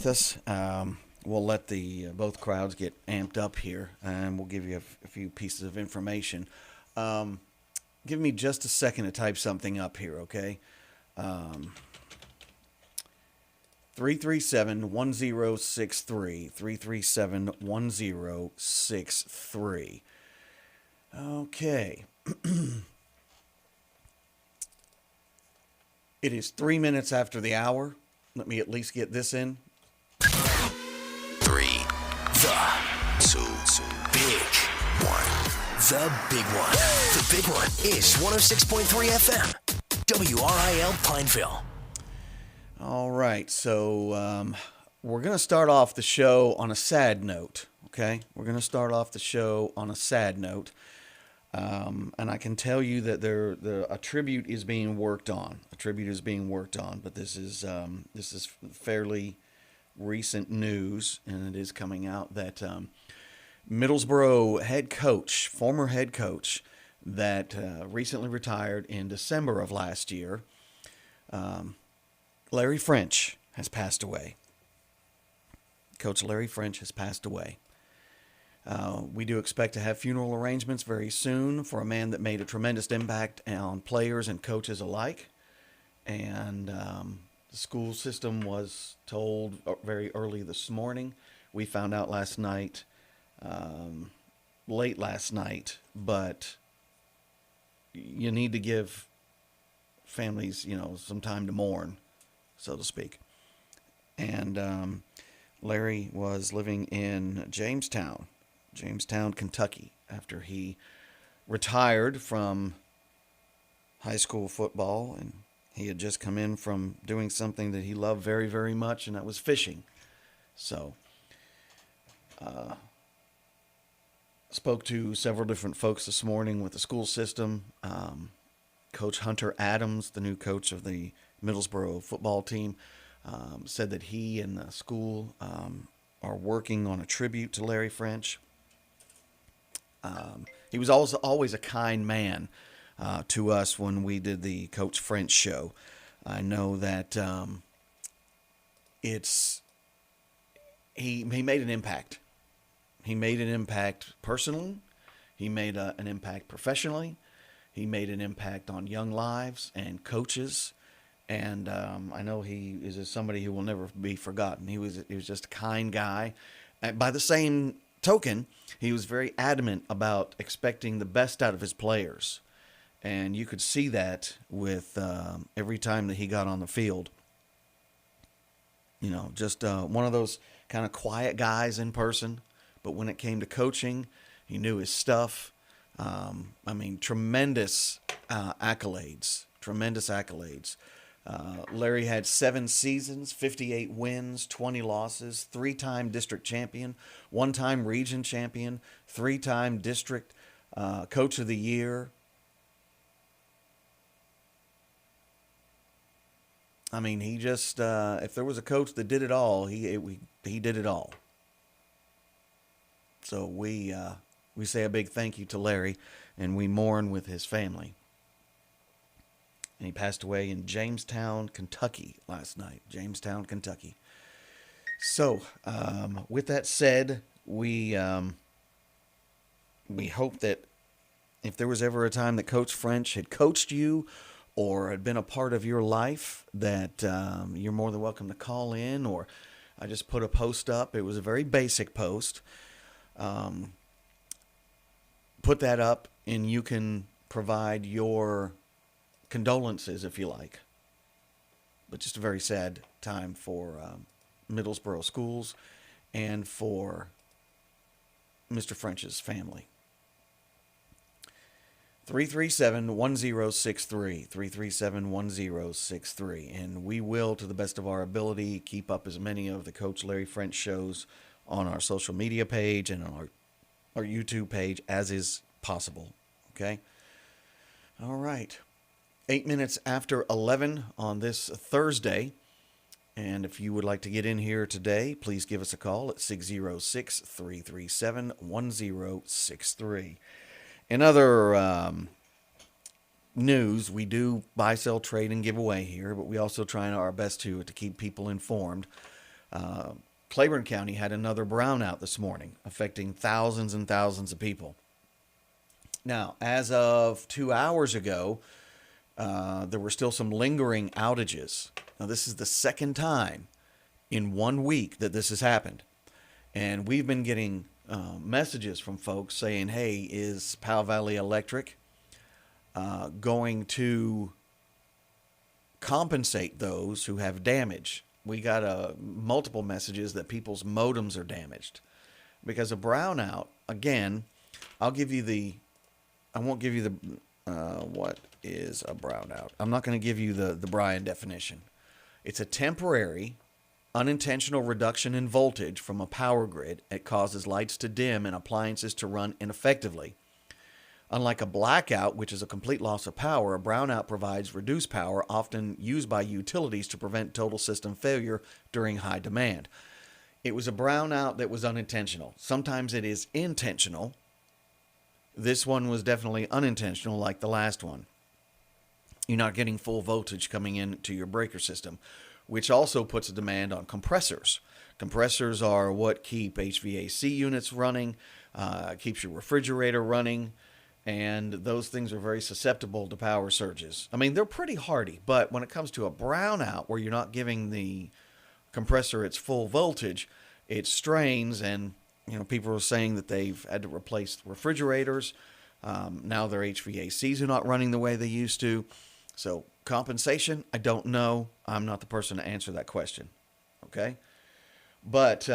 with us. We'll let the both crowds get amped up here, and we'll give you a few pieces of information. Give me just a second to type something up here, okay? 337-1063. 337-1063. Okay. It is 3 minutes after the hour. Let me at least get this in. 3, the 2, big one. The big one. The big one is 106.3 FM. WRIL Pineville. All right, so we're going to start off the show on a sad note, okay? We're going to start off the show on a sad note. And I can tell you that a tribute is being worked on. A tribute is being worked on, but this is fairly recent news, and it is coming out that Middlesbrough former head coach, that recently retired in December of last year, Larry French has passed away. Coach Larry French has passed away. We do expect to have funeral arrangements very soon for a man that made a tremendous impact on players and coaches alike. And the school system was told very early this morning. We found out last night, late last night, but you need to give families, some time to mourn, so to speak. And Larry was living in Jamestown, Kentucky, after he retired from high school football, and he had just come in from doing something that he loved very, very much, and that was fishing. So, spoke to several different folks this morning with the school system. Coach Hunter Adams, the new coach of the Middlesbrough football team, said that he and the school are working on a tribute to Larry French. He was always a kind man to us when we did the Coach French show. I know that he made an impact. He made an impact personally. He made an impact professionally. He made an impact on young lives and coaches. And I know he is somebody who will never be forgotten. He was just a kind guy. And by the same token, he was very adamant about expecting the best out of his players. And you could see that with every time that he got on the field. Just one of those kind of quiet guys in person. But when it came to coaching, he knew his stuff. Tremendous accolades. Tremendous accolades. Larry had 7 seasons, 58 wins, 20 losses, 3-time district champion, 1-time region champion, 3-time district coach of the year. He just, if there was a coach that did it all, he did it all. So we say a big thank you to Larry, and we mourn with his family. And he passed away in Jamestown, Kentucky last night. Jamestown, Kentucky. So, with that said, we hope that if there was ever a time that Coach French had coached you or had been a part of your life, that you're more than welcome to call in. Or I just put a post up. It was a very basic post. Put that up, and you can provide your condolences if you like. But just a very sad time for Middlesbrough schools and for Mr. French's family. 337-1063, 337-1063, and we will, to the best of our ability, keep up as many of the Coach Larry French shows on our social media page and on our YouTube page as is possible. Okay? All right. 8 minutes after 11 on this Thursday. And if you would like to get in here today, please give us a call at 606-337-1063. In other news, we do buy, sell, trade, and give away here, but we also try our best to keep people informed. Claiborne County had another brownout this morning, affecting thousands and thousands of people. Now, as of 2 hours ago, there were still some lingering outages. Now, this is the second time in 1 week that this has happened. And we've been getting messages from folks saying, hey, is Powell Valley Electric going to compensate those who have damage? We got multiple messages that people's modems are damaged. Because a brownout, again, I won't give you the, what is a brownout? I'm not going to give you the Brian definition. It's a temporary, unintentional reduction in voltage from a power grid. It causes lights to dim and appliances to run ineffectively. Unlike a blackout, which is a complete loss of power, a brownout provides reduced power, often used by utilities to prevent total system failure during high demand. It was a brownout that was unintentional. Sometimes it is intentional. This one was definitely unintentional, like the last one. You're not getting full voltage coming into your breaker system, which also puts a demand on compressors. Compressors are what keep HVAC units running, keeps your refrigerator running, and those things are very susceptible to power surges. I mean, they're pretty hardy, but when it comes to a brownout where you're not giving the compressor its full voltage, it strains, and people are saying that they've had to replace refrigerators. Now their HVACs are not running the way they used to. So compensation, I don't know. I'm not the person to answer that question. Okay? But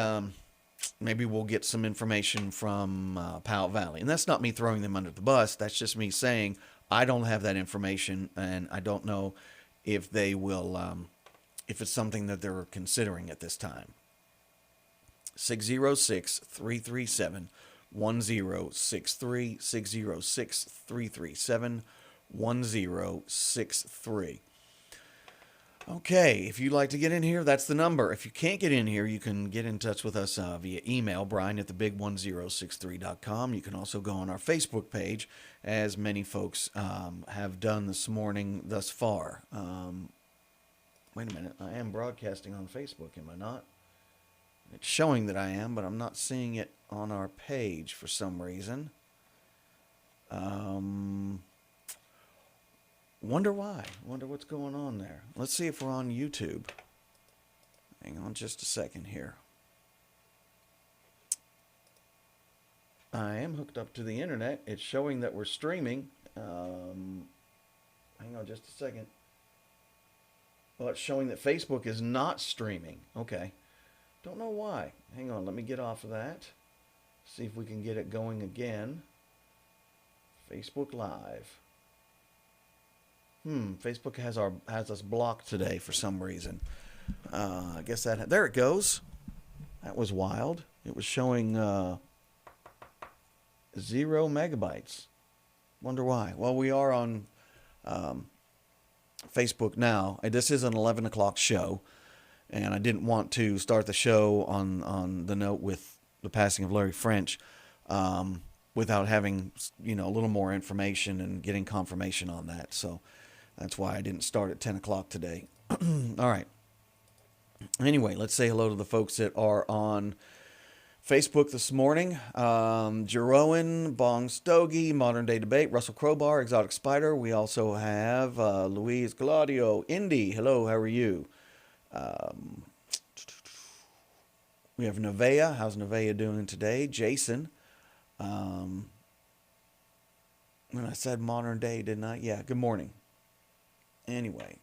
maybe we'll get some information from Powell Valley. And that's not me throwing them under the bus. That's just me saying I don't have that information, and I don't know if they will, if it's something that they're considering at this time. 606-337-1063, 606-337-1063. Okay, if you'd like to get in here, that's the number. If you can't get in here, you can get in touch with us via email, brian@thebig1063.com. You can also go on our Facebook page, as many folks have done this morning thus far. Wait a minute, I am broadcasting on Facebook, am I not? It's showing that I am, but I'm not seeing it on our page for some reason. Wonder why. Wonder what's going on there. Let's see if we're on YouTube. Hang on just a second here. I am hooked up to the internet. It's showing that we're streaming. Hang on just a second. Well, it's showing that Facebook is not streaming. Okay. Don't know why. Hang on, let me get off of that. See if we can get it going again. Facebook Live. Facebook has us blocked today for some reason. I guess there it goes. That was wild. It was showing 0 megabytes. Wonder why. Well, we are on Facebook now. This is an 11 o'clock show, and I didn't want to start the show on the note with the passing of Larry French without having a little more information and getting confirmation on that. So that's why I didn't start at 10 o'clock today. All right. Anyway, let's say hello to the folks that are on Facebook this morning. Jeroen, Bong Stogie, Modern Day Debate, Russell Crowbar, Exotic Spider. We also have Luis Gladio, Indy. Hello, how are you? We have Nevaeh. How's Nevaeh doing today? Jason. When I said modern day, didn't I? Yeah, good morning. Anyway,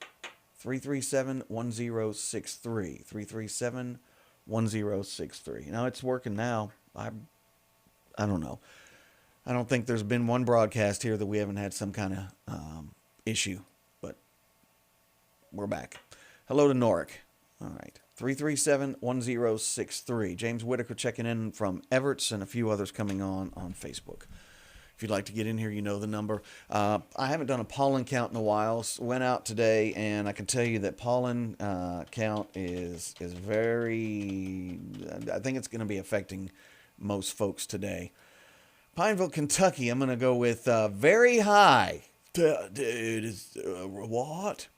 337-1063. 337-1063. Now it's working now. I don't know. I don't think there's been one broadcast here that we haven't had some kind of issue, but we're back. Hello to Norick. All right. 337-1063. James Whitaker checking in from Everts, and a few others coming on Facebook. If you'd like to get in here, you know the number. I haven't done a pollen count in a while. Went out today, and I can tell you that pollen count is very... I think it's going to be affecting most folks today. Pineville, Kentucky, I'm going to go with very high. Dude, what?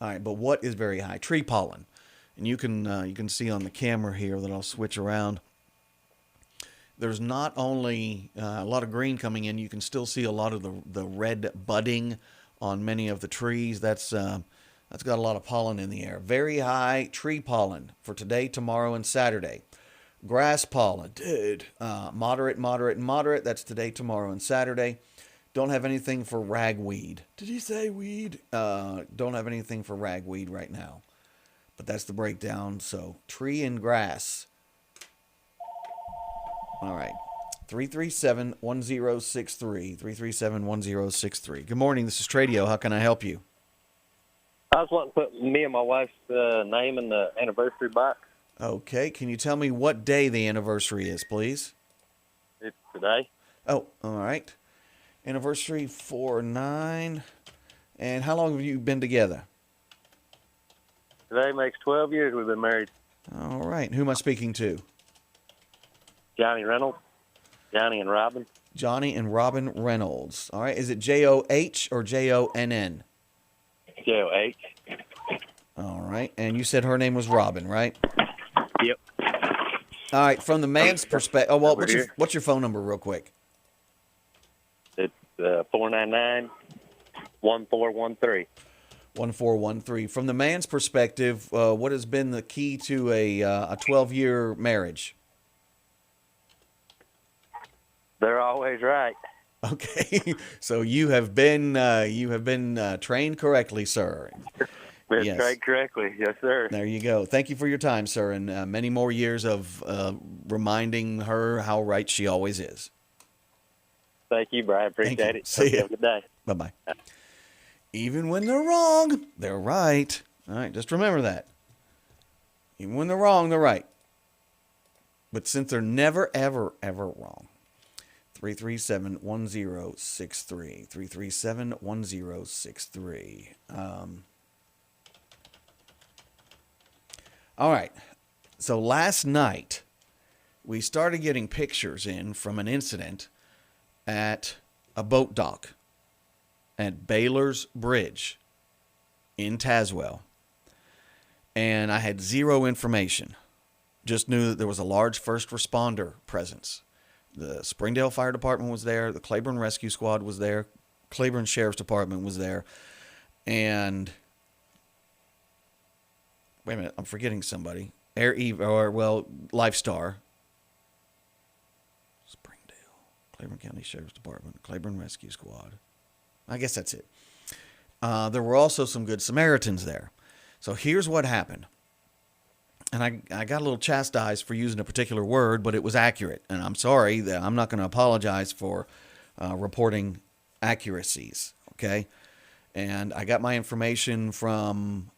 All right, but what is very high? Tree pollen. and you can see on the camera here that I'll switch around. There's not only a lot of green coming in, you can still see a lot of the red budding on many of the trees. That's got a lot of pollen in the air. Very high tree pollen for today, tomorrow, and Saturday. Grass pollen, dude, moderate, moderate, and moderate. That's today, tomorrow, and Saturday. Don't have anything for ragweed. Did he say weed? Don't have anything for ragweed right now. But that's the breakdown. So tree and grass. All right. 337-1063. 337-1063. Good morning. This is Tradio. How can I help you? I was wanting to put me and my wife's name in the anniversary box. Okay. Can you tell me what day the anniversary is, please? It's today. Oh, all right. Anniversary 4/9. And how long have you been together? Today makes 12 years we've been married. All right. Who am I speaking to? Johnny Reynolds. Johnny and Robin. Johnny and Robin Reynolds. All right. Is it J-O-H or J-O-N-N? J-O-H. All right. And you said her name was Robin, right? Yep. All right. From the man's perspective. Oh, well, what's your phone number real quick? It's 499-1413. 1413. From the man's perspective, what has been the key to a 12-year marriage? They're always right. Okay, so you have been trained correctly, sir. Been Yes. trained correctly. Yes, sir. There you go. Thank you for your time, sir, and many more years of reminding her how right she always is. Thank you, Brian. Appreciate it. See ya. Have a good day. Bye-bye. Even when they're wrong, they're right. All right, just remember that. Even when they're wrong, they're right. But since they're never, ever, ever wrong. 337-1063. 337-1063. All right. So last night, we started getting pictures in from an incident at a boat dock at Baylor's Bridge in Tazewell. And I had zero information. Just knew that there was a large first responder presence. The Springdale Fire Department was there. The Claiborne Rescue Squad was there. Claiborne Sheriff's Department was there. And wait a minute, I'm forgetting somebody. Lifestar. Springdale, Claiborne County Sheriff's Department, Claiborne Rescue Squad. I guess that's it. There were also some good Samaritans there. So here's what happened. And I got a little chastised for using a particular word, but it was accurate. And I'm sorry that I'm not going to apologize for reporting accuracies, okay? And I got my information from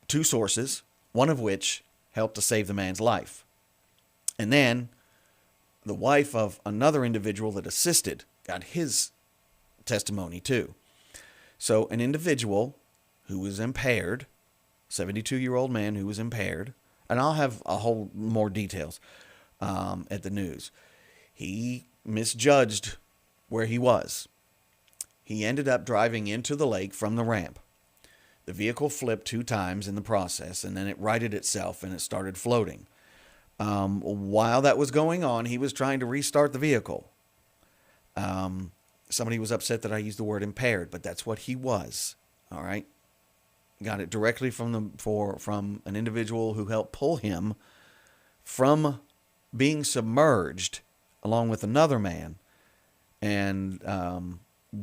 two sources, one of which helped to save the man's life. And then the wife of another individual that assisted got his testimony too. So an individual who was impaired, 72-year-old man who was impaired, and I'll have a whole more details at the news. He misjudged where he was. He ended up driving into the lake from the ramp. The vehicle flipped 2 times in the process, and then it righted itself and it started floating. While that was going on, he was trying to restart the vehicle. Somebody was upset that I used the word impaired, but that's what he was. All right. Got it directly from an individual who helped pull him from being submerged along with another man. And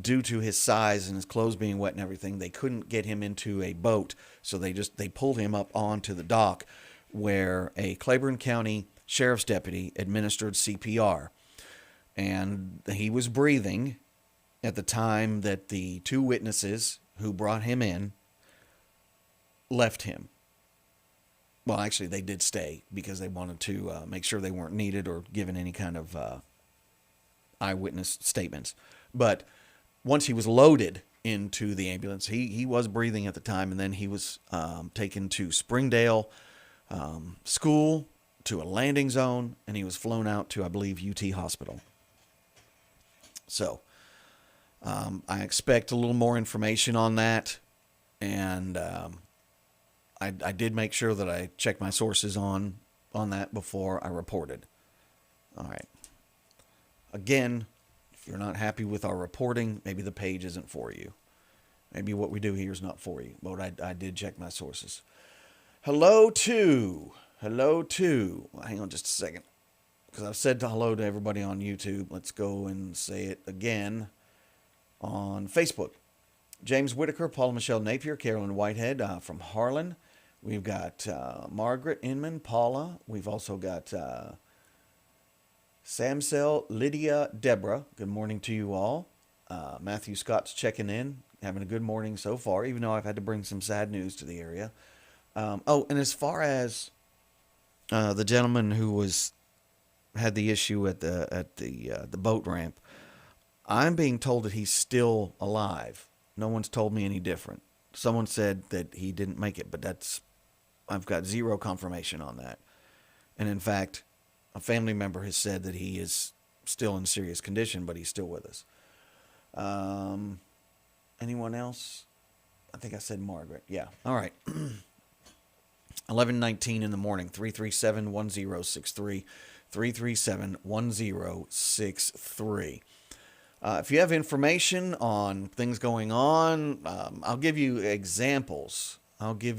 due to his size and his clothes being wet and everything, they couldn't get him into a boat. So they pulled him up onto the dock where a Claiborne County Sheriff's deputy administered CPR. And he was breathing at the time that the 2 witnesses who brought him in left him. Well, actually, they did stay because they wanted to make sure they weren't needed or given any kind of eyewitness statements. But once he was loaded into the ambulance, he was breathing at the time, and then he was taken to Springdale School, to a landing zone, and he was flown out to, I believe, UT Hospital. So I expect a little more information on that, and I did make sure that I checked my sources on that before I reported. All right. Again, if you're not happy with our reporting, maybe the page isn't for you. Maybe what we do here is not for you. But I did check my sources. Hello to. Hang on just a second. Because I've said hello to everybody on YouTube. Let's go and say it again on Facebook. James Whitaker, Paula Michelle Napier, Carolyn Whitehead from Harlan. We've got Margaret Inman, Paula. We've also got Samsel, Lydia, Deborah. Good morning to you all. Matthew Scott's checking in, having a good morning so far, even though I've had to bring some sad news to the area. And as far as the gentleman who had the issue at the boat ramp, I'm being told that he's still alive. No one's told me any different. Someone said that he didn't make it, but I've got zero confirmation on that. And in fact, a family member has said that he is still in serious condition, but he's still with us. Anyone else? I think I said Margaret. Yeah. All right. 11:19 in the morning. 337-1063. 337-1063. If you have information on things going on, I'll give you examples. Okay?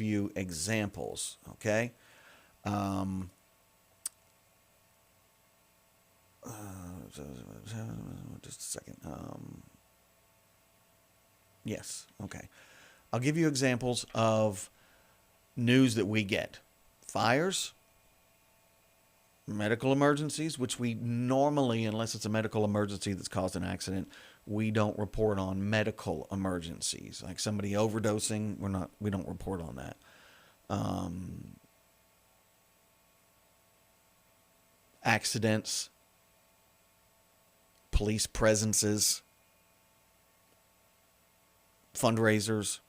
Just a second. Yes. Okay. I'll give you examples of news that we get. Fires, medical emergencies, which we normally, unless it's a medical emergency that's caused an accident, we don't report on medical emergencies. Like somebody overdosing, we don't report on that. Accidents, police presences, fundraisers,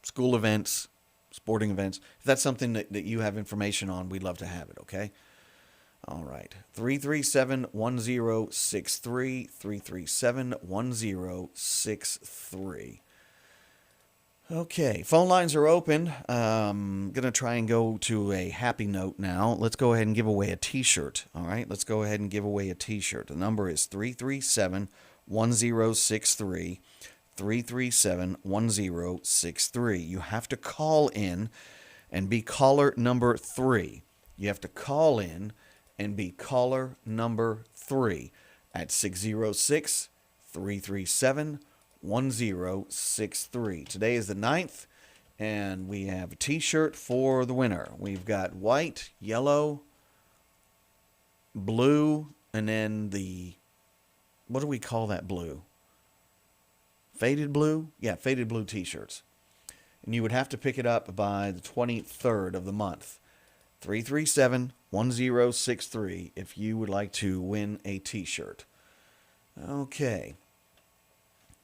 school events, sporting events. If that's something that you have information on, we'd love to have it, okay? All right. 337-1063. 337-1063. Okay. Phone lines are open. I'm going to try and go to a happy note now. Let's go ahead and give away a T-shirt. All right. Let's go ahead and give away a T-shirt. The number is 337-1063. 337-1063. You have to call in and be caller number 3. You have to call in and be caller number 3 at 606-337-1063. Today is the 9th, and we have a T-shirt for the winner. We've got white, yellow, blue, and then what do we call that blue? Faded blue? Yeah, faded blue T-shirts. And you would have to pick it up by the 23rd of the month. 337-1063 if you would like to win a T-shirt. Okay.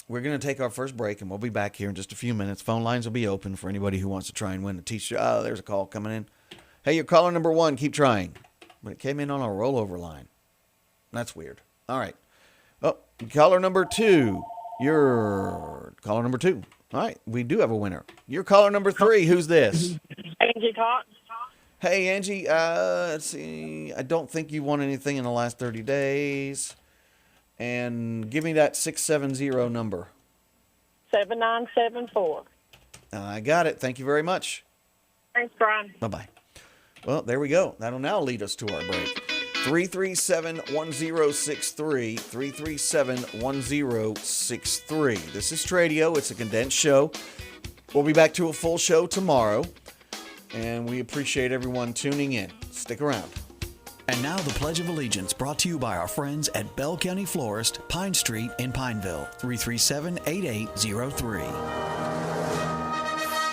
We're going to take our first break, and we'll be back here in just a few minutes. Phone lines will be open for anybody who wants to try and win a T-shirt. Oh, there's a call coming in. Hey, you're caller number 1. Keep trying. But it came in on a rollover line. That's weird. All right. Oh, caller number 2. You're caller number 2. All right. We do have a winner. You're caller number 3. Who's this? Angie Cox. Hey, Angie. Let's see. I don't think you won anything in the last 30 days. And give me that 670 number. 7974. I got it. Thank you very much. Thanks, Brian. Bye-bye. Well, there we go. That'll now lead us to our break. 337-1063. 337-1063. This is Tradio. It's a condensed show. We'll be back to a full show tomorrow. And we appreciate everyone tuning in. Stick around. And now the Pledge of Allegiance, brought to you by our friends at Bell County Florist, Pine Street in Pineville, 337-8803.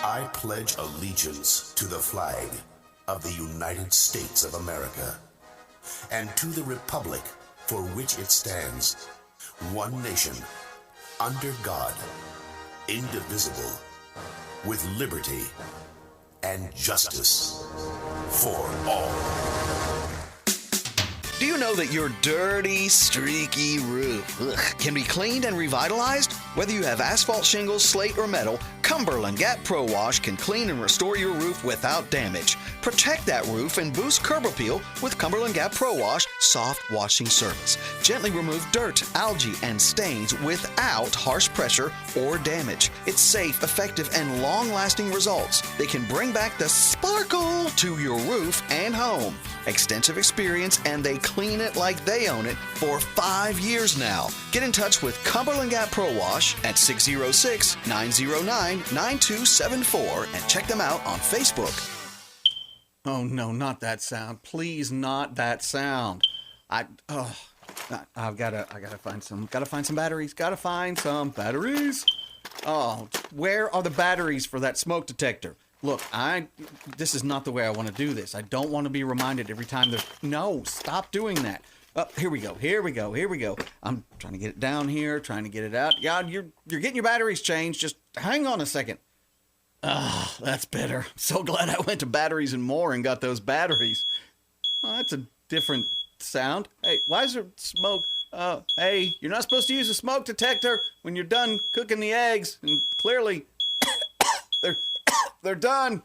I pledge allegiance to the flag of the United States of America and to the republic for which it stands, one nation, under God, indivisible, with liberty and justice for all. Do you know that your dirty, streaky roof can be cleaned and revitalized? Whether you have asphalt, shingles, slate, or metal, Cumberland Gap Pro Wash can clean and restore your roof without damage. Protect that roof and boost curb appeal with Cumberland Gap Pro Wash soft washing service. Gently remove dirt, algae, and stains without harsh pressure or damage. It's safe, effective, and long-lasting results. They can bring back the sparkle to your roof and home. Extensive experience, and they clean it like they own it for 5 years now. Get in touch with Cumberland Gap Pro Wash at 606-909-9274 and check them out on Facebook. Oh no, not that sound. Please, not that sound. I've gotta find some batteries. Gotta find some batteries. Oh, where are the batteries for that smoke detector? Look, this is not the way I want to do this. I don't want to be reminded every time no, stop doing that. Here we go. I'm trying to get it down here, trying to get it out. Yeah, you're getting your batteries changed. Just hang on a second. Ah, that's better. I'm so glad I went to Batteries and More and got those batteries. Oh, that's a different sound. Hey, why is there smoke? Hey, you're not supposed to use a smoke detector when you're done cooking the eggs, and clearly they're done.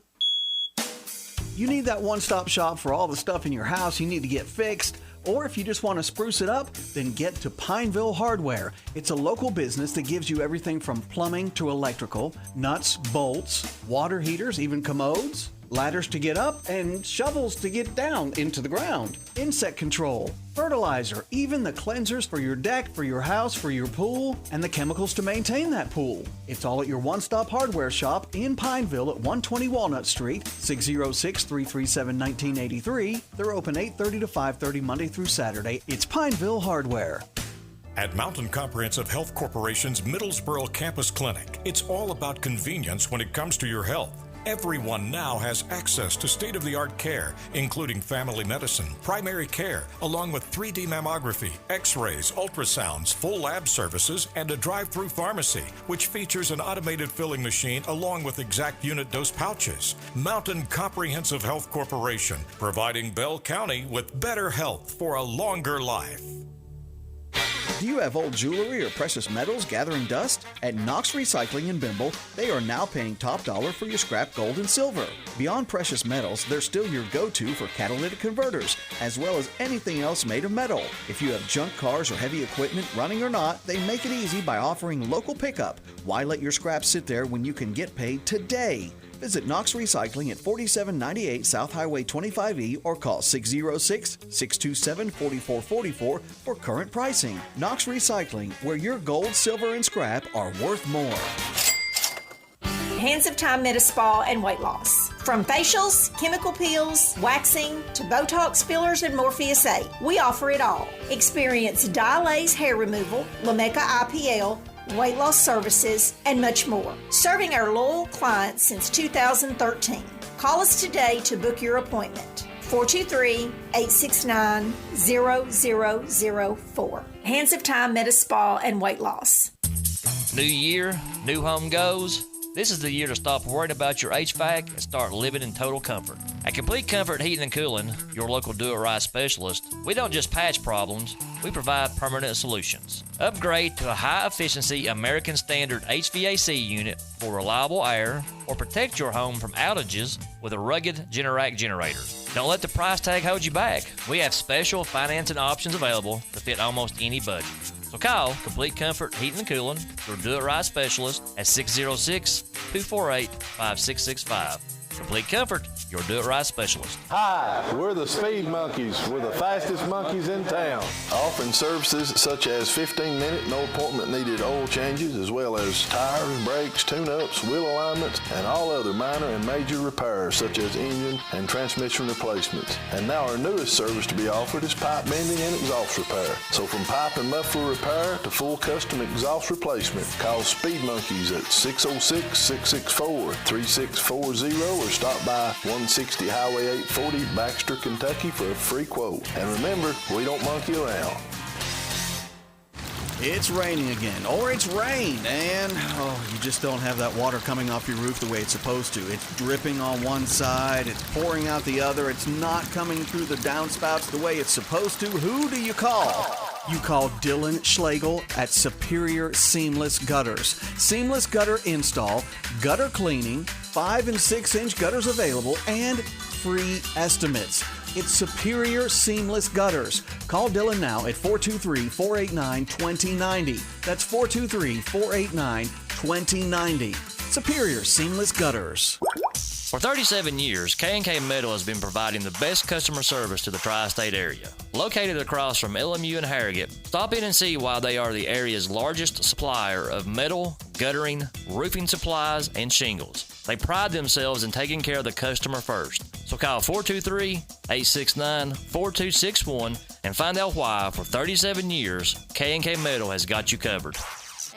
You need that one-stop shop for all the stuff in your house you need to get fixed. Or if you just want to spruce it up, then get to Pineville Hardware. It's a local business that gives you everything from plumbing to electrical, nuts, bolts, water heaters, even commodes, ladders to get up, and shovels to get down into the ground, insect control, fertilizer, even the cleansers for your deck, for your house, for your pool, and the chemicals to maintain that pool. It's all at your one-stop hardware shop in Pineville at 120 Walnut Street, 606-337-1983. They're open 8:30 to 5:30 Monday through Saturday. It's Pineville Hardware. At Mountain Comprehensive Health Corporation's Middlesboro Campus Clinic, it's all about convenience when it comes to your health. Everyone now has access to state-of-the-art care, including family medicine, primary care, along with 3D mammography, x-rays, ultrasounds, full lab services, and a drive-through pharmacy, which features an automated filling machine along with exact unit dose pouches. Mountain Comprehensive Health Corporation, providing Bell County with better health for a longer life. Do you have old jewelry or precious metals gathering dust? At Knox Recycling in Bimble, they are now paying top dollar for your scrap gold and silver. Beyond precious metals, they're still your go-to for catalytic converters, as well as anything else made of metal. If you have junk cars or heavy equipment, running or not, they make it easy by offering local pickup. Why let your scrap sit there when you can get paid today? Visit Knox Recycling at 4798 South Highway 25E or call 606-627-4444 for current pricing. Knox Recycling, where your gold, silver, and scrap are worth more. Hands of Time Medi Spa and Weight Loss. From facials, chemical peels, waxing, to Botox fillers and Morpheus 8, we offer it all. Experience Dilaze hair removal, Lamecca IPL, weight loss services, and much more. Serving our loyal clients since 2013. Call us today to book your appointment. 423-869-0004. Hands of Time Medi Spa and Weight Loss. New year, new home goes. This is the year to stop worrying about your HVAC and start living in total comfort. At Complete Comfort Heating and Cooling, your local do-it-right specialist, we don't just patch problems, we provide permanent solutions. Upgrade to a high-efficiency American Standard HVAC unit for reliable air, or protect your home from outages with a rugged Generac generator. Don't let the price tag hold you back. We have special financing options available to fit almost any budget. So call Complete Comfort Heating and Cooling, your do-it-right specialist, at 606-248-5665. Complete Comfort, your do-it-right specialist. Hi, we're the Speed Monkeys. We're the fastest monkeys in town. Offering services such as 15-minute, no appointment needed oil changes, as well as tires, brakes, tune-ups, wheel alignments, and all other minor and major repairs such as engine and transmission replacements. And now our newest service to be offered is pipe bending and exhaust repair. So from pipe and muffler repair to full custom exhaust replacement, call Speed Monkeys at 606-664-3640 or stop by 160 Highway 840, Baxter, Kentucky for a free quote. And remember, we don't monkey around. It's raining again, or it's rained, and you just don't have that water coming off your roof the way it's supposed to. It's dripping on one side, it's pouring out the other, it's not coming through the downspouts the way it's supposed to. Who do you call? You call Dylan Schlegel at Superior Seamless Gutters. Seamless gutter install, gutter cleaning, 5 and 6 inch gutters available, and free estimates. It's Superior Seamless Gutters. Call Dylan now at 423-489-2090. That's 423-489-2090. Superior Seamless Gutters. For 37 years, K&K Metal has been providing the best customer service to the tri-state area. Located across from LMU and Harrogate, stop in and see why they are the area's largest supplier of metal, guttering, roofing supplies, and shingles. They pride themselves in taking care of the customer first. So call 423-869-4261 and find out why for 37 years, K&K Metal has got you covered.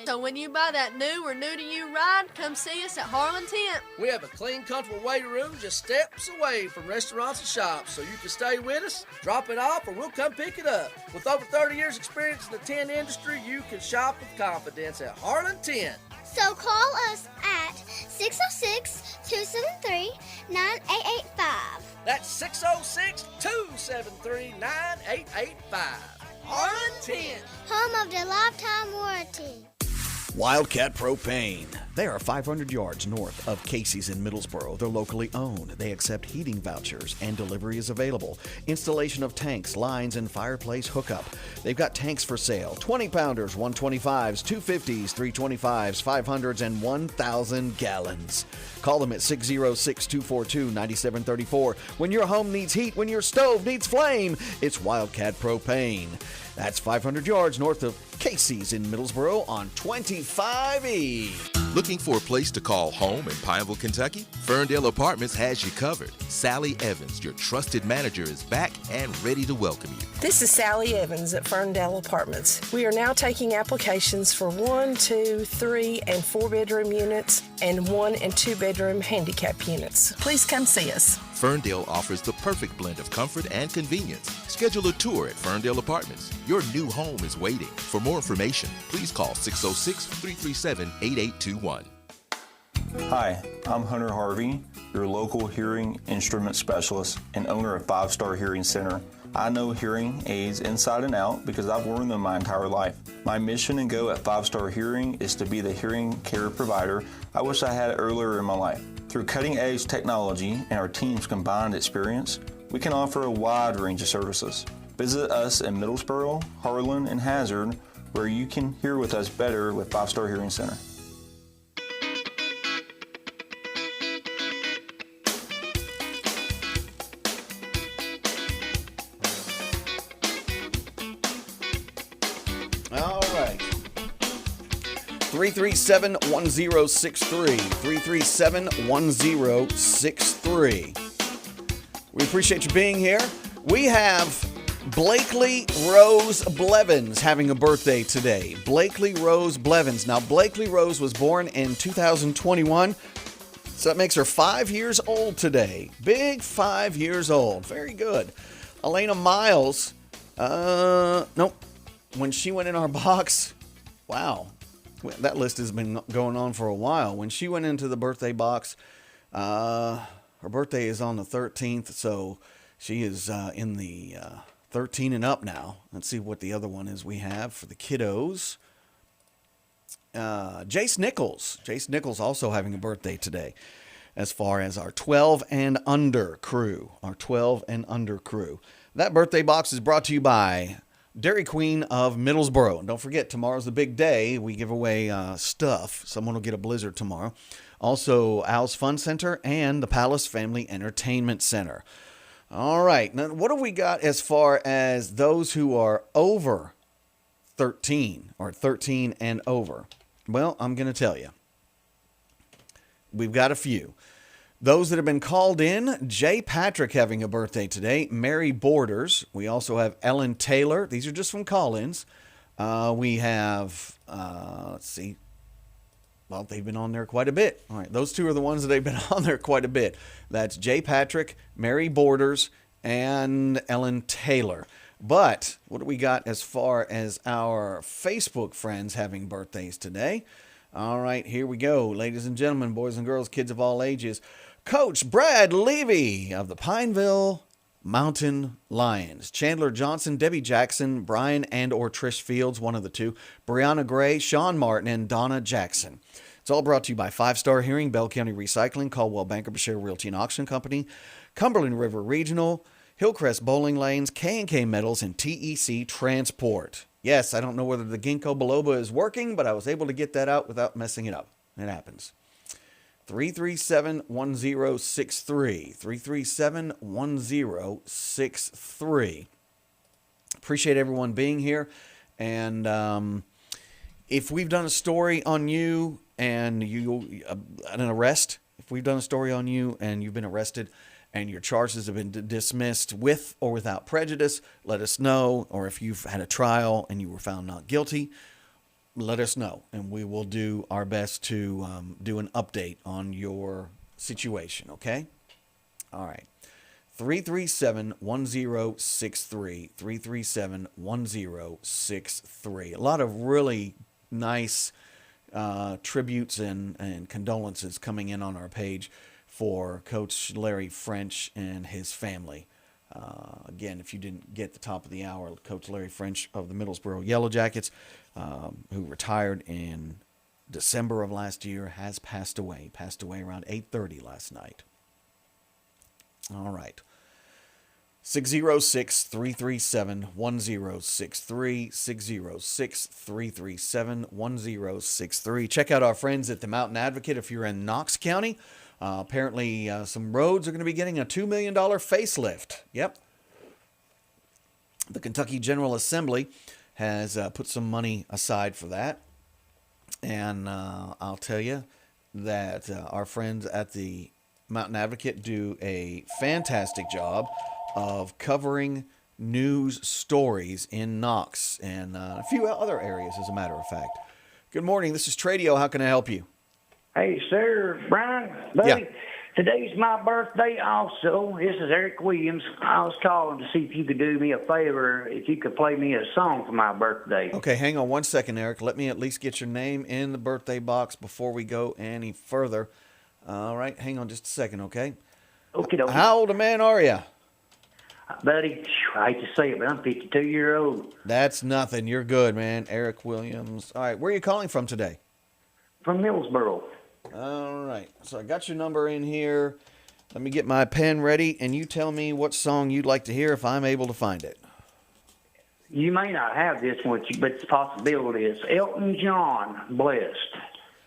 So when you buy that new or new-to-you ride, come see us at Harlan Tent. We have a clean, comfortable waiting room just steps away from restaurants and shops, so you can stay with us, drop it off, or we'll come pick it up. With over 30 years experience in the tent industry, you can shop with confidence at Harlan Tent. So call us at 606-273-9885. That's 606-273-9885. Harlan Tent. Home of the lifetime warranty. Wildcat Propane. They are 500 yards north of Casey's in Middlesboro. They're locally owned. They accept heating vouchers and delivery is available. Installation of tanks, lines, and fireplace hookup. They've got tanks for sale. 20-pounders, 125s, 250s, 325s, 500s, and 1,000 gallons. Call them at 606-242-9734. When your home needs heat, when your stove needs flame, it's Wildcat Propane. That's 500 yards north of Casey's in Middlesboro on 25E. Looking for a place to call home in Pineville, Kentucky? Ferndale Apartments has you covered. Sally Evans, your trusted manager, is back and ready to welcome you. This is Sally Evans at Ferndale Apartments. We are now taking applications for 1, 2, 3, and 4-bedroom units and 1 and 2-bedroom handicap units. Please come see us. Ferndale offers the perfect blend of comfort and convenience. Schedule a tour at Ferndale Apartments. Your new home is waiting. For more information, please call 606-337-8821. Hi, I'm Hunter Harvey, your local hearing instrument specialist and owner of 5 Star Hearing Center. I know hearing aids inside and out because I've worn them my entire life. My mission and goal at 5 Star Hearing is to be the hearing care provider I wish I had earlier in my life. Through cutting-edge technology and our team's combined experience, we can offer a wide range of services. Visit us in Middlesboro, Harlan, and Hazard, where you can hear with us better with 5 Star Hearing Center. All right. 337-1063. 337-1063. We appreciate you being here. We have Blakely Rose Blevins having a birthday today. Blakely Rose Blevins. Now, Blakely Rose was born in 2021, so that makes her 5 years old today. Big 5 years old. Very good. Elena Miles, nope. When she went in our box, wow, that list has been going on for a while. When she went into the birthday box, her birthday is on the 13th, so she is in the 13 and up now. Let's see what the other one is we have for the kiddos. Jace Nichols. Jace Nichols also having a birthday today as far as our 12 and under crew. Our 12 and under crew. That birthday box is brought to you by Dairy Queen of Middlesboro. And don't forget, tomorrow's the big day. We give away stuff. Someone will get a Blizzard tomorrow. Also, Al's Fun Center and the Palace Family Entertainment Center. All right. Now, what have we got as far as those who are over 13 or 13 and over? Well, I'm going to tell you. We've got a few. Those that have been called in, Jay Patrick having a birthday today, Mary Borders. We also have Ellen Taylor. These are just from call-ins. We have, let's see. Well, they've been on there quite a bit. All right, those two are the ones that they've been on there quite a bit. That's Jay Patrick, Mary Borders, and Ellen Taylor. But what do we got as far as our Facebook friends having birthdays today? All right, here we go. Ladies and gentlemen, boys and girls, kids of all ages. Coach Brad Levy of the Pineville Mountain Lions. Chandler Johnson, Debbie Jackson, Brian and or Trish Fields, one of the two. Brianna Gray, Sean Martin, and Donna Jackson. It's all brought to you by 5 Star Hearing, Bell County Recycling, Caldwell Banker Bashir Realty and Auction Company, Cumberland River Regional, Hillcrest Bowling Lanes, K&K Metals, and TEC Transport. Yes, I don't know whether the ginkgo biloba is working, but I was able to get that out without messing it up. It happens. 337-1063. 337-1063. Appreciate everyone being here. And if we've done a story on you and an arrest, if we've done a story on you and you've been arrested and your charges have been dismissed with or without prejudice, let us know. Or if you've had a trial and you were found not guilty, let us know, and we will do our best to do an update on your situation, okay? All right. 337-1063. 337-1063. A lot of really nice tributes and condolences coming in on our page for Coach Larry French and his family. Again, if you didn't get the top of the hour, Coach Larry French of the Middlesboro Yellow Jackets, who retired in December of last year, has passed away. Passed away around 8:30 last night. All right. 606-337-1063. 606-337-1063. Check out our friends at the Mountain Advocate if you're in Knox County. Apparently, some roads are going to be getting a $2 million facelift. Yep. The Kentucky General Assembly has put some money aside for that. And I'll tell you that our friends at the Mountain Advocate do a fantastic job of covering news stories in Knox and a few other areas, as a matter of fact. Good morning. This is Tradio. How can I help you? Hey, sir, Brian, buddy. Yeah. Today's my birthday also. This is Eric Williams. I was calling to see if you could do me a favor, if you could play me a song for my birthday. Okay, hang on one second, Eric. Let me at least get your name in the birthday box before we go any further. All right, hang on just a second, okay? Okay, dokie. How old a man are you? Buddy, I hate to say it, but I'm 52-year-old. That's nothing. You're good, man. Eric Williams. All right, where are you calling from today? From Millsboro. All right, so I got your number in here. Let me get my pen ready, and you tell me what song you'd like to hear if I'm able to find it. You may not have this one, but it's a possibility. It's Elton John, Blessed.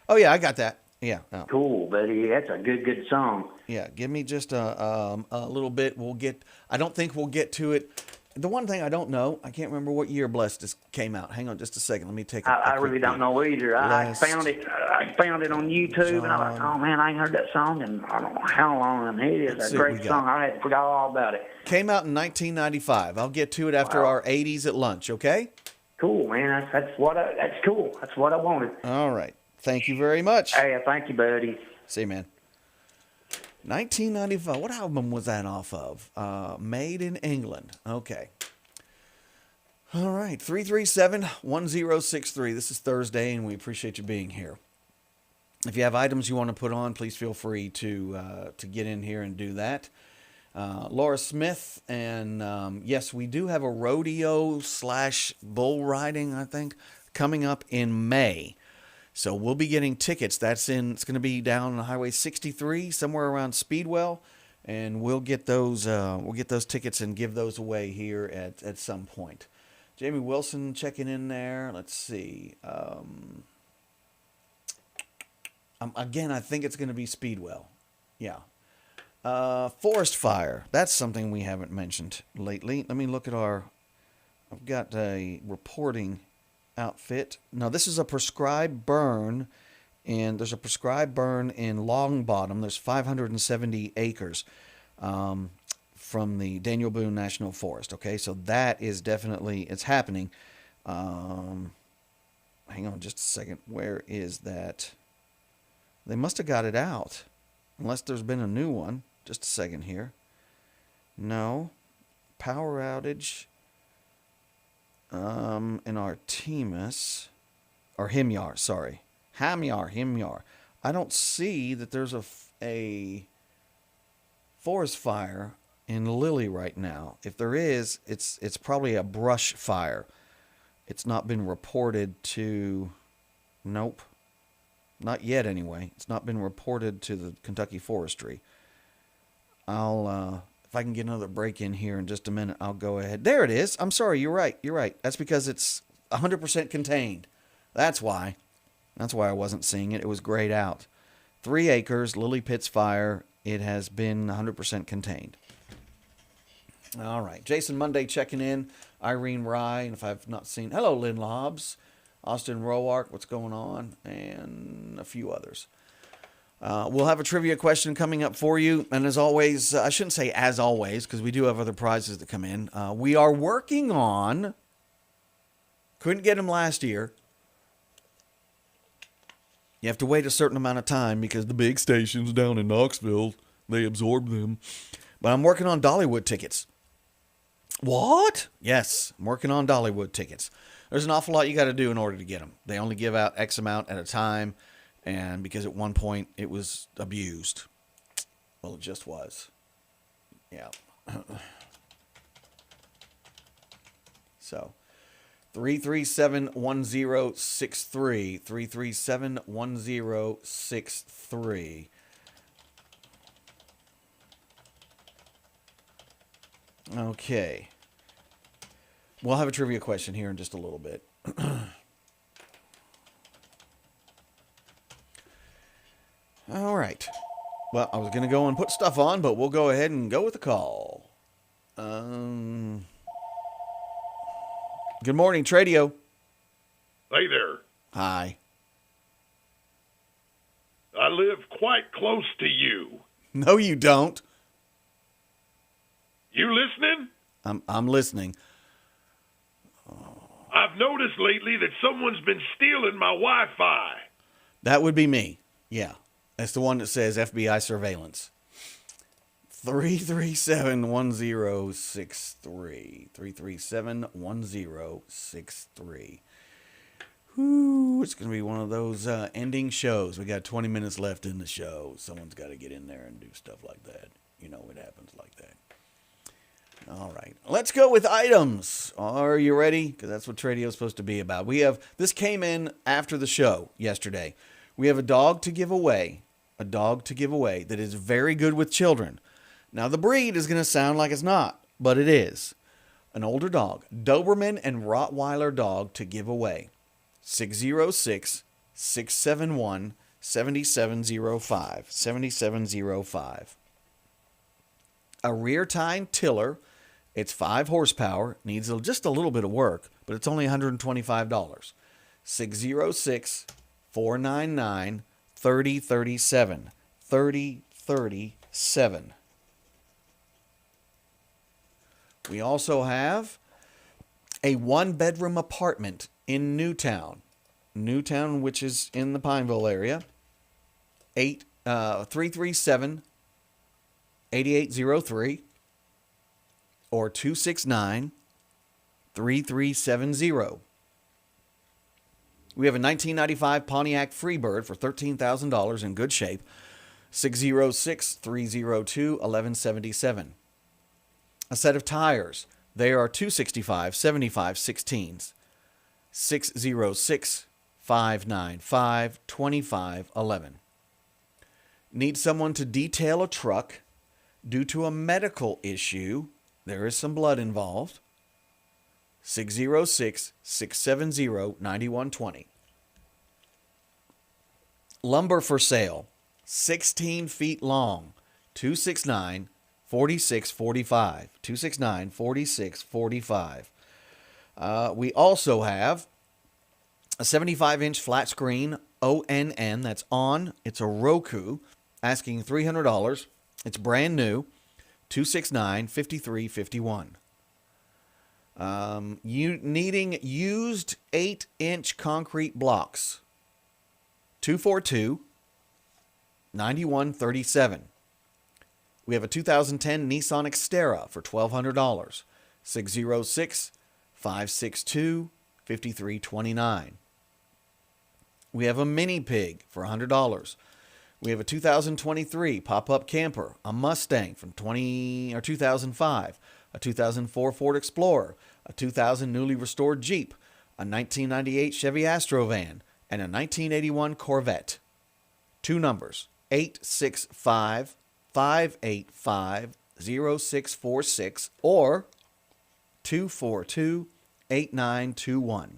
Oh, yeah, I got that. Yeah. Oh. Cool, buddy. That's a good song. Yeah, give me just a little bit. I don't think we'll get to it. The one thing I don't know, I can't remember what year Blessed came out. Hang on just a second. Let me take I really don't know either. I found it on YouTube, and I was like, oh, man, I ain't heard that song in I don't know how long, and it is a great song. I had forgot all about it. Came out in 1995. I'll get to it after our 80s at lunch, okay? Cool, man. That's cool. That's what I wanted. All right. Thank you very much. Hey, thank you, buddy. See you, man. 1995. What album was that off of? Made in England. Okay. All right. 337-1063. This is Thursday, and we appreciate you being here. If you have items you want to put on, please feel free to get in here and do that. Laura Smith, and yes, we do have a rodeo / bull riding, I think, coming up in May. So we'll be getting tickets. It's going to be down on Highway 63, somewhere around Speedwell, and we'll get those tickets and give those away here at some point. Jamie Wilson checking in there. Let's see. Again, I think it's going to be Speedwell. Yeah. Forest fire. That's something we haven't mentioned lately. Let me look at I've got a reporting outfit. Now, this is a prescribed burn, and there's a prescribed burn in Long Bottom. There's 570 acres from the Daniel Boone National Forest. Okay, so that is definitely, it's happening. Hang on just a second. Where is that? They must have got it out, unless there's been a new one. Just a second here. No. Power outage. in Artemis, or Himyar, sorry. Himyar. I don't see that there's a forest fire in Lilly right now. If there is, it's probably a brush fire. It's not been reported to, nope, not yet anyway. It's not been reported to the Kentucky Forestry. I'll, if I can get another break in here in just a minute, I'll go ahead. There it is. I'm sorry, you're right. That's because it's 100% contained. That's why I wasn't seeing it. It was grayed out. 3 acres, Lily Pitts fire. It has been 100% contained. All right. Jason Monday checking in. Irene Rye. And if I've not seen... Hello, Lynn Lobbs. Austin Roark. What's going on? And a few others. We'll have a trivia question coming up for you. And as always, I shouldn't say as always, because we do have other prizes that come in. We are working on... Couldn't get them last year. You have to wait a certain amount of time because the big stations down in Knoxville, they absorb them. But I'm working on Dollywood tickets. What? Yes, I'm working on Dollywood tickets. There's an awful lot you got to do in order to get them. They only give out X amount at a time, and because at one point it was abused. Well, it just was. Yeah. So... 337-1063. 337-1063. Okay. We'll have a trivia question here in just a little bit. All right. Well, I was going to go and put stuff on, but we'll go ahead and go with the call. Good morning, Tradio. Hey there. Hi. I live quite close to you. No, you don't. You listening? I'm listening. I've noticed lately that someone's been stealing my Wi-Fi. That would be me. Yeah. That's the one that says FBI surveillance. 337-1063. 337-1063. Whoo, it's going to be one of those ending shows. We got 20 minutes left in the show. Someone's got to get in there and do stuff like that. You know, it happens like that. All right. Let's go with items. Are you ready? Because that's what Tradio is supposed to be about. This came in after the show yesterday. We have a dog to give away. A dog to give away that is very good with children. Now, the breed is going to sound like it's not, but it is. An older dog, Doberman and Rottweiler dog to give away. 606-671-7705. 7705. A rear tine tiller. It's 5 horsepower. Needs just a little bit of work, but it's only $125. 606-499-3037. 3037. We also have a 1-bedroom apartment in Newtown. Newtown, which is in the Pineville area. 337-8803 or 269-3370. We have a 1995 Pontiac Freebird for $13,000 in good shape. 606-302-1177. A set of tires. They are 265-75-16s. 606-595-2511. Need someone to detail a truck due to a medical issue. There is some blood involved. 606-670-9120. Lumber for sale. 16 feet long. 269-4645. 269-4645. We also have a 75-inch flat screen ONN that's on. It's a Roku, asking $300. It's brand new. 269-5351. You needing used 8-inch concrete blocks. 242-9137. We have a 2010 Nissan Xterra for $1,200. 562-5329. We have a mini pig for $100. We have a 2023 pop-up camper, a Mustang from 2005, a 2004 Ford Explorer, a 2000 newly restored Jeep, a 1998 Chevy Astro van, and a 1981 Corvette. 2 numbers, 865-585-0646 or 242-8921.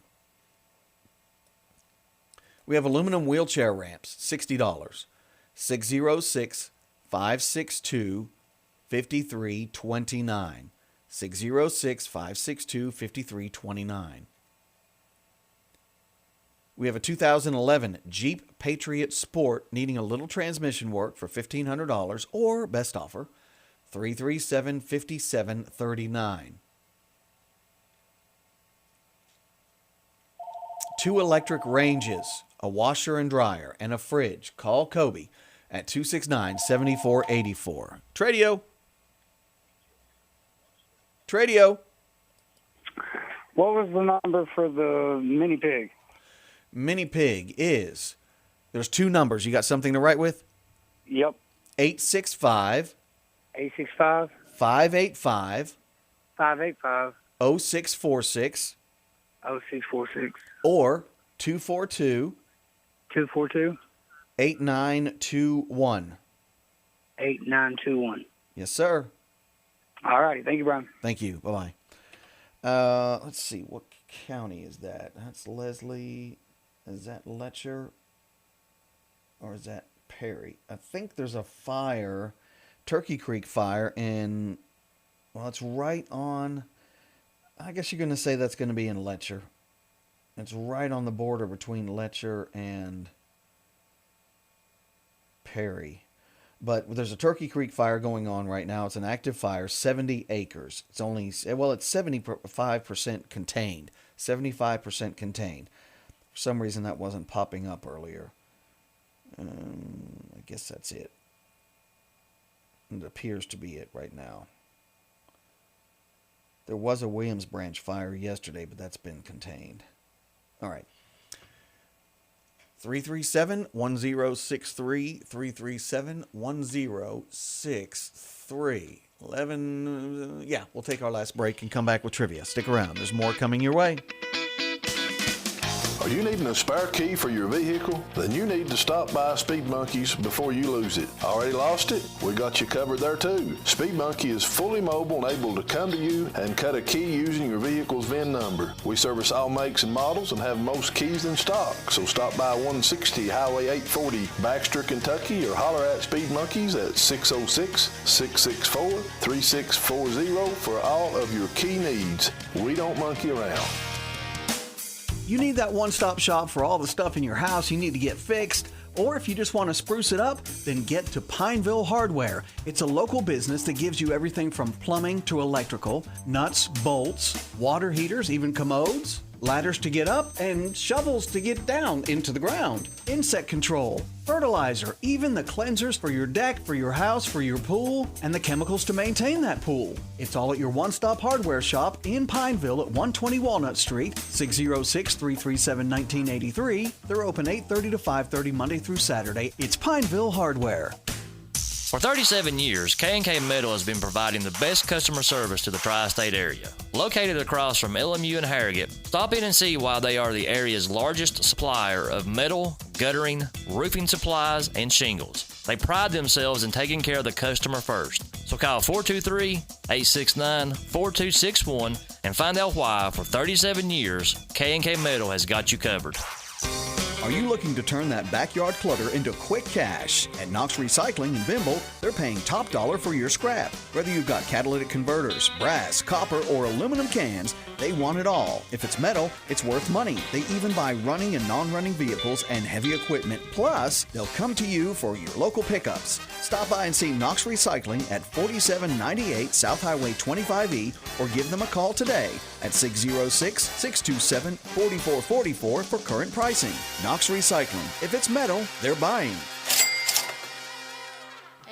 We have aluminum wheelchair ramps, $60. 606-562-5329. 606-562-5329. We have a 2011 Jeep Patriot Sport needing a little transmission work for $1,500 or best offer, 337-5739. 2 electric ranges, a washer and dryer, and a fridge. Call Kobe at 269-7484. Tradio. What was the number for the mini pig? Mini pig is, there's 2 numbers. You got something to write with? Yep. 865. 865. 585. 585. 0646. 0646. Or 242. 242. 8921. 8921. Yes, sir. All righty. Thank you, Brian. Thank you. Bye-bye. Let's see. What county is that? That's Leslie. Is that Letcher? Or is that Perry? I think there's a fire, Turkey Creek fire, in, well, it's right on, I guess you're going to say that's going to be in Letcher. It's right on the border between Letcher and Perry. But there's a Turkey Creek fire going on right now. It's an active fire, 70 acres. It's only, well, it's 75% contained. 75% contained. For some reason, that wasn't popping up earlier. I guess that's it. It appears to be it right now. There was a Williams Branch fire yesterday, but that's been contained. All right. 337-1063, 337-1063. 11, yeah, we'll take our last break and come back with trivia. Stick around. There's more coming your way. Are you needing a spare key for your vehicle? Then you need to stop by Speed Monkeys before you lose it. Already lost it? We got you covered there too. Speed Monkey is fully mobile and able to come to you and cut a key using your vehicle's VIN number. We service all makes and models and have most keys in stock. So stop by 160 Highway 840, Baxter, Kentucky, or holler at Speed Monkeys at 606-664-3640 for all of your key needs. We don't monkey around. You need that one-stop shop for all the stuff in your house you need to get fixed, or if you just want to spruce it up, then get to Pineville Hardware. It's a local business that gives you everything from plumbing to electrical, nuts, bolts, water heaters, even commodes, ladders to get up, and shovels to get down into the ground, insect control, fertilizer, even the cleansers for your deck, for your house, for your pool, and the chemicals to maintain that pool. It's all at your one-stop hardware shop in Pineville at 120 Walnut Street, 606-337-1983. They're open 8:30 to 5:30 Monday through Saturday. It's Pineville Hardware. For 37 years, K&K Metal has been providing the best customer service to the tri-state area. Located across from LMU and Harrogate, stop in and see why they are the area's largest supplier of metal, guttering, roofing supplies, and shingles. They pride themselves in taking care of the customer first. So call 423-869-4261 and find out why for 37 years, K&K Metal has got you covered. Are you looking to turn that backyard clutter into quick cash? At Knox Recycling in Bimble, they're paying top dollar for your scrap. Whether you've got catalytic converters, brass, copper, or aluminum cans, they want it all. If it's metal, it's worth money. They even buy running and non-running vehicles and heavy equipment. Plus, they'll come to you for your local pickups. Stop by and see Knox Recycling at 4798 South Highway 25E or give them a call today at 606-627-4444 for current pricing. Knox Recycling. If it's metal, they're buying.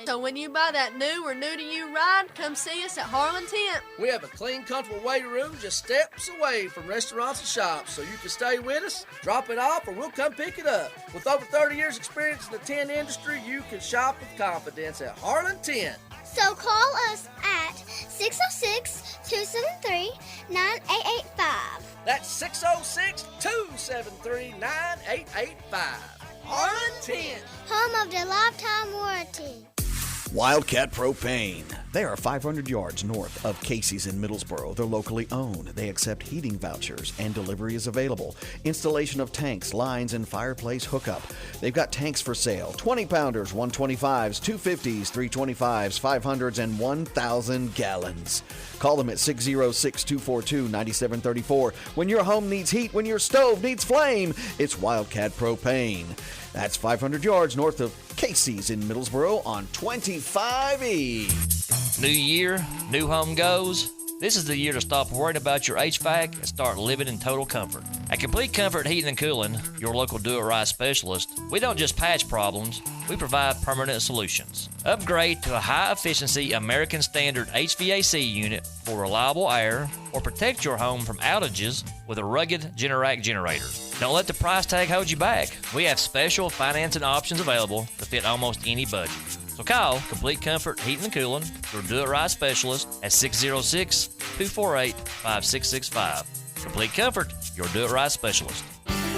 So when you buy that new or new-to-you ride, come see us at Harlan Tent. We have a clean, comfortable waiting room just steps away from restaurants and shops, so you can stay with us, drop it off, or we'll come pick it up. With over 30 years experience in the tent industry, you can shop with confidence at Harlan Tent. So call us at 606-273-9885. That's 606-273-9885. Harlan Tent. Home of the lifetime warranty. Wildcat Propane. They are 500 yards north of Casey's in Middlesboro. They're locally owned. They accept heating vouchers and delivery is available. Installation of tanks, lines, and fireplace hookup. They've got tanks for sale. 20-pounders, 125s, 250s, 325s, 500s, and 1,000 gallons. Call them at 606-242-9734. When your home needs heat, when your stove needs flame, it's Wildcat Propane. That's 500 yards north of Casey's in Middlesboro on 25E. New year, new home goes. This is the year to stop worrying about your HVAC and start living in total comfort. At Complete Comfort Heating and Cooling, your local do-it-right specialist, we don't just patch problems, we provide permanent solutions. Upgrade to a high-efficiency American Standard HVAC unit for reliable air, or protect your home from outages with a rugged Generac generator. Don't let the price tag hold you back. We have special financing options available to fit almost any budget. So call Complete Comfort Heating and Cooling, your do-it-right specialist, at 606-248-5665. Complete Comfort, your do-it-right specialist.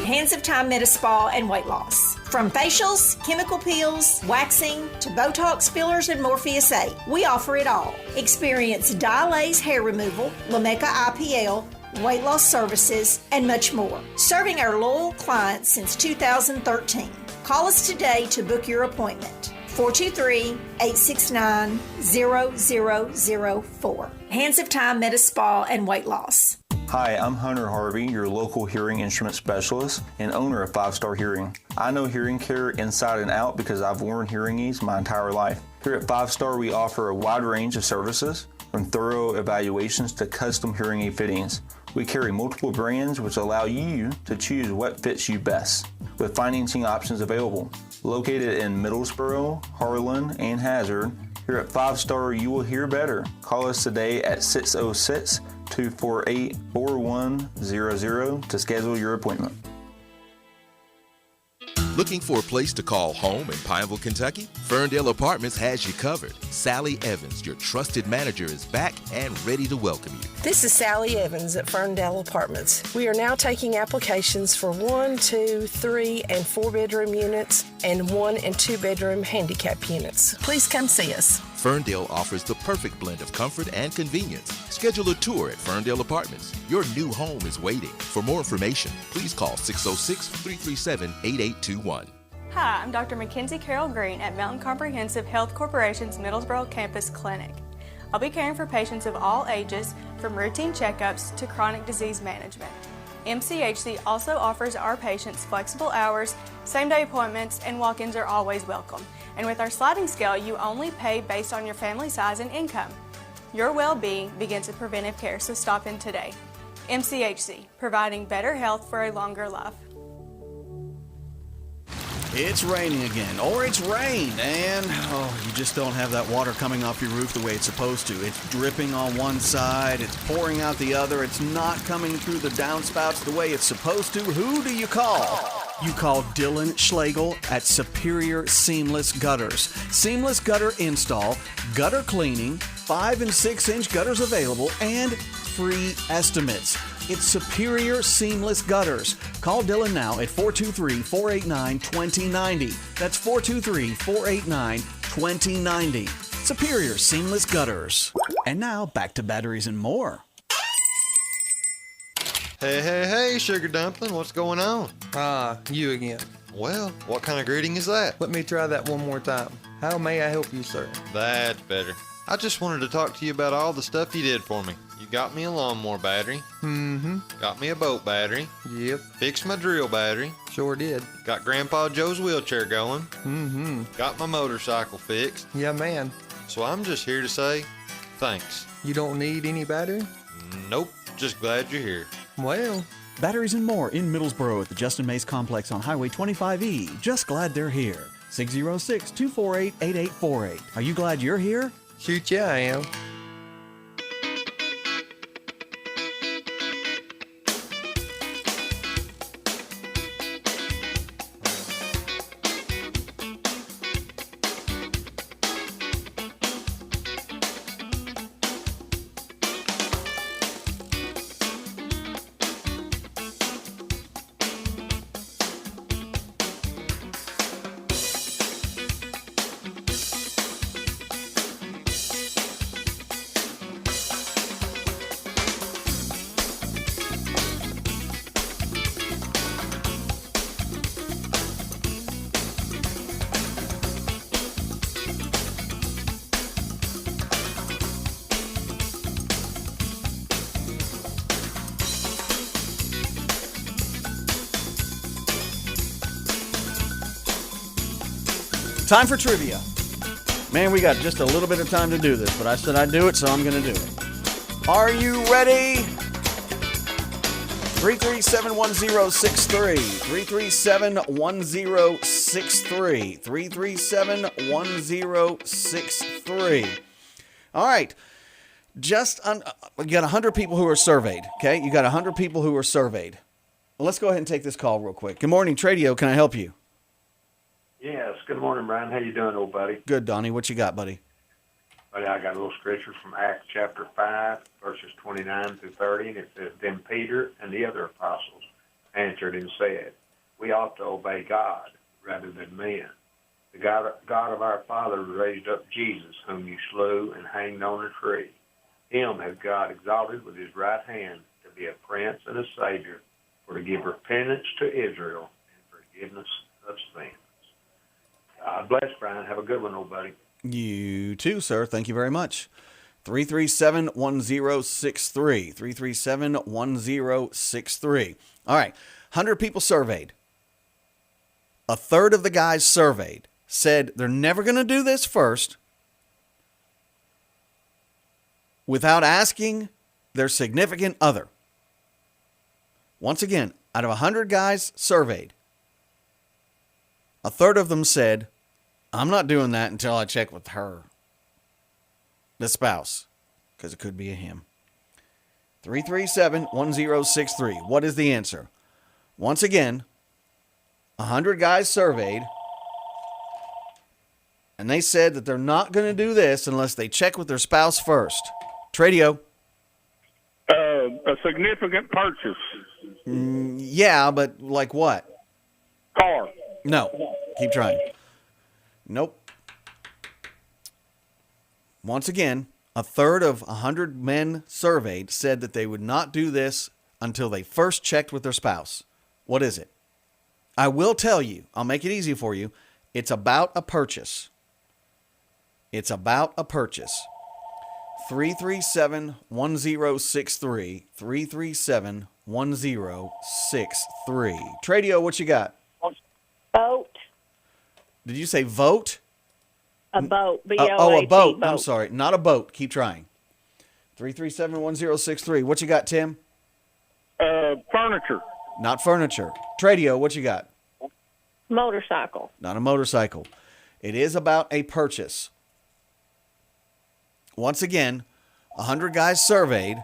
Hands of Time Medi-Spa and Weight Loss. From facials, chemical peels, waxing, to Botox fillers and Morpheus 8, we offer it all. Experience Dilaze hair removal, Lamecca IPL, weight loss services, and much more. Serving our loyal clients since 2013. Call us today to book your appointment. 423-869-0004. Hands of Time Medi-Spa and Weight Loss. Hi, I'm Hunter Harvey, your local hearing instrument specialist and owner of 5 Star Hearing. I know hearing care inside and out because I've worn hearing aids my entire life. Here at 5 Star, we offer a wide range of services, from thorough evaluations to custom hearing aid fittings. We carry multiple brands which allow you to choose what fits you best, with financing options available. Located in Middlesboro, Harlan, and Hazard, here at 5 Star you will hear better. Call us today at 606-248-4100 to schedule your appointment. Looking for a place to call home in Pineville, Kentucky? Ferndale Apartments has you covered. Sally Evans, your trusted manager, is back and ready to welcome you. This is Sally Evans at Ferndale Apartments. We are now taking applications for 1, 2, 3, and 4-bedroom units and 1 and 2-bedroom handicap units. Please come see us. Ferndale offers the perfect blend of comfort and convenience. Schedule a tour at Ferndale Apartments. Your new home is waiting. For more information, please call 606-337-8821. Hi, I'm Dr. Mackenzie Carroll Green at Mountain Comprehensive Health Corporation's Middlesboro Campus Clinic. I'll be caring for patients of all ages, from routine checkups to chronic disease management. MCHC also offers our patients flexible hours, same-day appointments, and walk-ins are always welcome. And with our sliding scale, you only pay based on your family size and income. Your well-being begins with preventive care, so stop in today. MCHC, providing better health for a longer life. It's raining again, or it's rained, and you just don't have that water coming off your roof the way it's supposed to. It's dripping on one side, it's pouring out the other, it's not coming through the downspouts the way it's supposed to. Who do you call? You call Dylan Schlegel at Superior Seamless Gutters. Seamless gutter install, gutter cleaning, 5 and 6-inch gutters available, and free estimates. It's Superior Seamless Gutters. Call Dylan now at 423-489-2090. That's 423-489-2090. Superior Seamless Gutters. And now, back to batteries and more. Hey, Sugar Dumpling, what's going on? You again. Well, what kind of greeting is that? Let me try that one more time. How may I help you, sir? That's better. I just wanted to talk to you about all the stuff you did for me. You got me a lawnmower battery. Mm-hmm. Got me a boat battery. Yep. Fixed my drill battery. Sure did. Got Grandpa Joe's wheelchair going. Mm-hmm. Got my motorcycle fixed. Yeah, man. So I'm just here to say thanks. You don't need any battery? Nope. Just glad you're here. Well. Batteries and more in Middlesboro at the Justin Mays Complex on Highway 25E. Just glad they're here. 606-248-8848. Are you glad you're here? Shoot, yeah, I am. Time for trivia. Man, we got just a little bit of time to do this, but I said I'd do it, so I'm going to do it. Are you ready? 337-1063. 337-1063. 337-1063. All right. You got 100 people who are surveyed, okay? You got 100 people who are surveyed. Well, let's go ahead and take this call real quick. Good morning, Tradio. Can I help you? Yes. Good morning, Brian. How you doing, old buddy? Good, Donnie. What you got, buddy? Buddy, I got a little scripture from Acts chapter 5, verses 29 through 30, and it says, Then Peter and the other apostles answered and said, We ought to obey God rather than men. The God of our fathers raised up Jesus, whom you slew and hanged on a tree. Him has God exalted with his right hand to be a prince and a savior, for to give repentance to Israel and forgiveness of sins. God bless, Brian. Have a good one, old buddy. You too, sir. Thank you very much. 337-1063. 337-1063. All right. 100 people surveyed. A third of the guys surveyed said they're never going to do this first without asking their significant other. Once again, out of 100 guys surveyed, a third of them said, I'm not doing that until I check with her, the spouse, because it could be a him. 337-1063. What is the answer? Once again, 100 guys surveyed, and they said that they're not going to do this unless they check with their spouse first. Tradio. A significant purchase. Yeah, but like what? Car. No. Keep trying. Nope. Once again, a third of 100 men surveyed said that they would not do this until they first checked with their spouse. What is it? I will tell you. I'll make it easy for you. It's about a purchase. It's about a purchase. 337-1063. 337-1063. Tradio, what you got? Boat. Did you say vote? A boat. A boat. I'm sorry. Not a boat. Keep trying. 337-1063. What you got, Tim? Furniture. Not furniture. Tradio, what you got? Motorcycle. Not a motorcycle. It is about a purchase. Once again, 100 guys surveyed.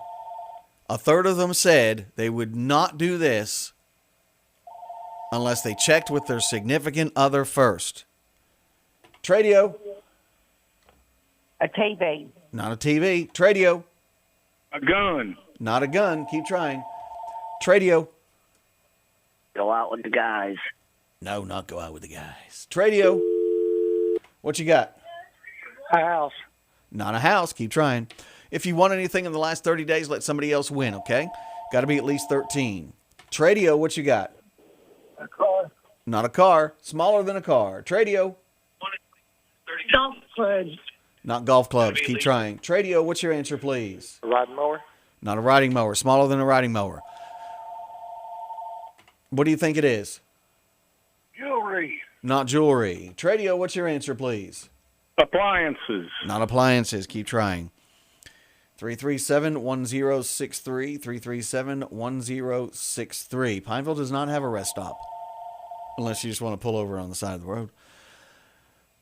A third of them said they would not do this unless they checked with their significant other first. Tradio. A TV. Not a TV. Tradio. A gun. Not a gun. Keep trying. Tradio. Go out with the guys. No, not go out with the guys. Tradio. What you got? A house. Not a house. Keep trying. If you want anything in the last 30 days, let somebody else win, okay? Got to be at least 13. Tradio, what you got? A car. Not a car. Smaller than a car. Tradio. Golf clubs. Not golf clubs. Keep trying. Tradio, what's your answer, please? A riding mower. Not a riding mower. Smaller than a riding mower. What do you think it is? Jewelry. Not jewelry. Tradio, what's your answer, please? Appliances. Not appliances. Keep trying. 337-1063. 337-1063. Pineville does not have a rest stop. Unless you just want to pull over on the side of the road.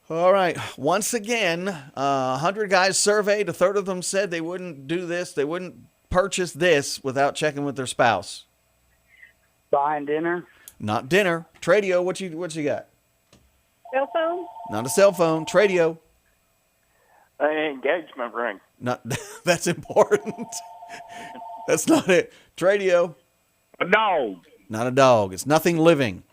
All right. Once again, 100 guys surveyed. A third of them said they wouldn't do this. They wouldn't purchase this without checking with their spouse. Buying dinner. Not dinner. Tradio, what you got? Cell phone? Not a cell phone. Tradio. An engagement ring. Not that's important. That's not it. Tradio. A dog. Not a dog. It's nothing living.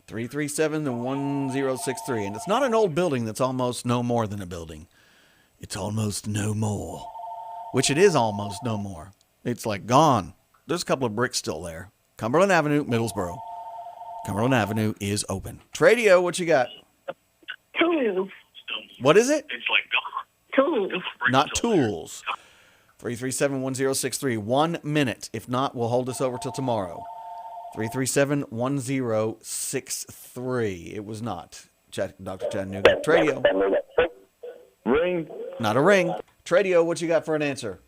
337-1063. And it's not an old building that's almost no more than a building. It's almost no more. Which it is almost no more. It's like gone. There's a couple of bricks still there. Cumberland Avenue, Middlesboro. Cumberland Avenue is open. Tradio, what you got? Tools. What is it? It's like gone. Tools. Not tools. 337-1063. 1 minute. If not, we'll hold this over till tomorrow. 337-1063. It was not. Dr. Chattanooga. Tradio. Ring. Not a ring. Tradio, what you got for an answer?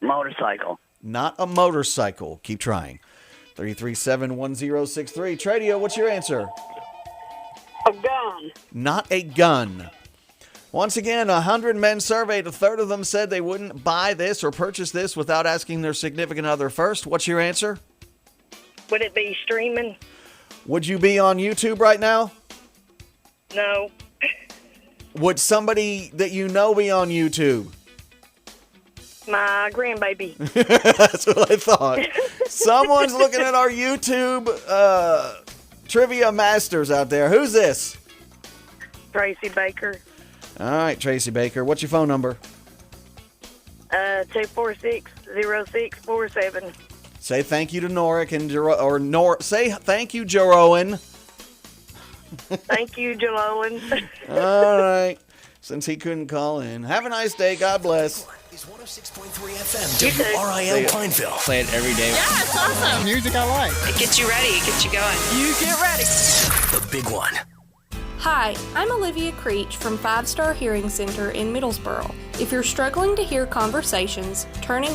Motorcycle. Not a motorcycle. Keep trying. 337-1063. Tradio, what's your answer? A gun. Not a gun. Once again, 100 men surveyed. A third of them said they wouldn't buy this or purchase this without asking their significant other first. What's your answer? Would it be streaming? Would you be on YouTube right now? No. Would somebody that you know be on YouTube? My grandbaby. That's what I thought. Someone's looking at our YouTube trivia masters out there. Who's this? Tracy Baker. All right, Tracy Baker. What's your phone number? 246-0647. Say thank you to Norick and say thank you, Jeroen. Thank you, Jeroen. All right. Since he couldn't call in. Have a nice day. God bless. It's 106.3 FM, WRIL Pineville. Play it every day. Yeah, it's awesome. Music I like. It gets you ready. It gets you going. You get ready. The big one. Hi, I'm Olivia Creech from 5 Star Hearing Center in Middlesboro. If you're struggling to hear conversations, turning